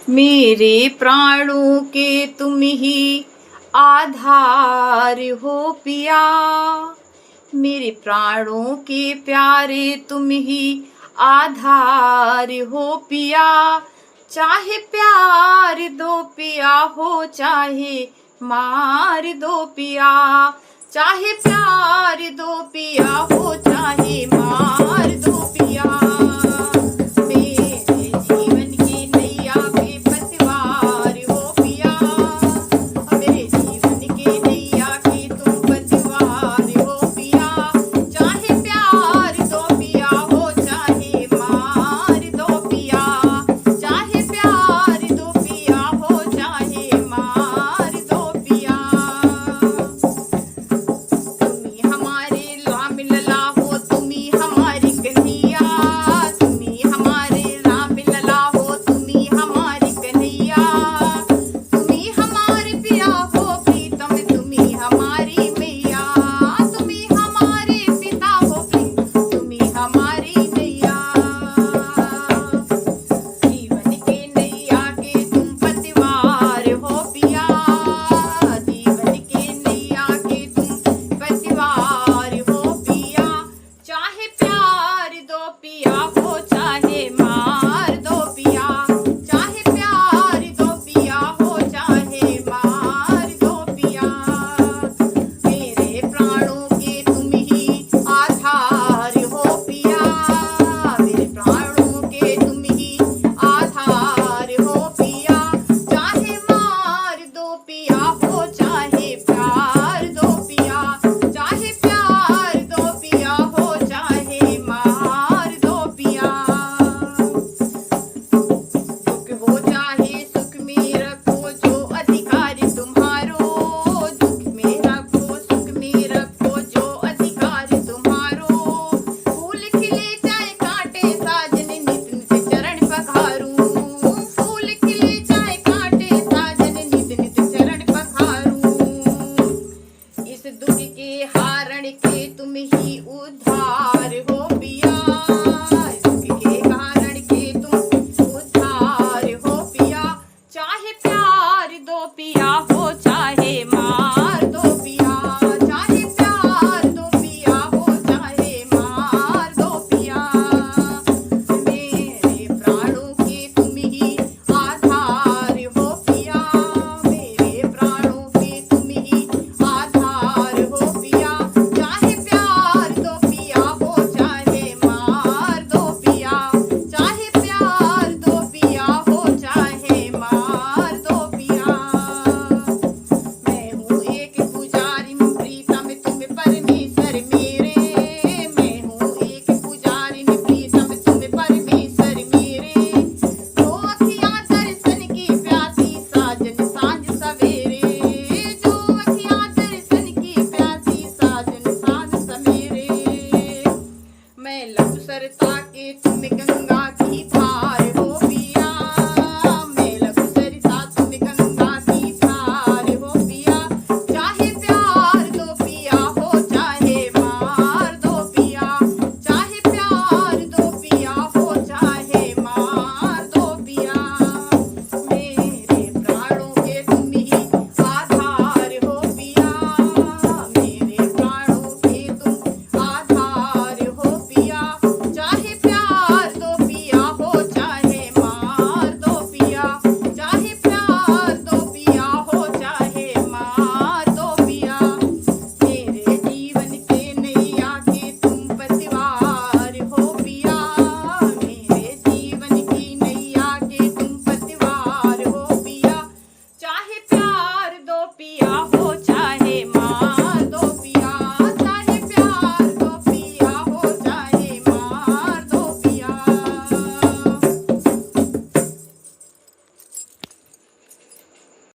मेरे प्राणों के तुम ही आधार हो पिया। मेरे प्राणों के प्यारे तुम ही आधार हो पिया। चाहे प्यार दो पिया हो, चाहे मार दो पिया। चाहे प्यार दो पिया हो, चाहे मार दो पिया। मेरे जीवन की नैया पे पतवार हो पिया। मेरे जीवन की नैया की तुम पतवार हो पिया। चाहे प्यार दो पिया हो, चाहे मार दो पिया। चाहे प्यार दो पिया हो, चाहे मार दो पिया। तुम्ही हमारे राम लला हो, तुम्ही हमारी कन्हैया। तुम्ही हमारे राम लला हो, तुम्ही हमारी कन्हैया। तुम्ही हमारे पिया हो प्रीतम, तुम्ही हमारी मैया। तुम्ही हमारे पिता हो प्रीतम, तुम्ही हमारी नैया। जीवन के नैया के तुम पतवार हो पिया। जीवन के नैया के तुम पतवार हो पिया। चाहे प्यार दो पिया हो, चाहे मार दो पिया। चाहे प्यार दो पिया हो, चाहे मार दो पिया। मेरे प्राणों के तुम ही आधार हो पिया। मेरे प्राणों के तुम ही आधार हो पिया। चाहे मार दो पिया हो, चाहे प्यार दो पिया। चाहे प्यार दो पिया हो, चाहे मार दो पिया। दुख हो चाहे सुख में रखो जो अधिकार तुम्हारो। दुख में रखो सुख में रखो जो अधिकार तुम्हारो। फूल खिले चाहे कांटे साजन, नित नित चरण पखारूं। फूल खिले चाहे कांटे साजन, नित नित चरण पखारूं। इस दुख के हारण के तुम ही उद्धार हो पिया। इस दुख के कारण के तुम उद्धार हो पिया। चाहे प्यार दो पिया हो, चाहे मार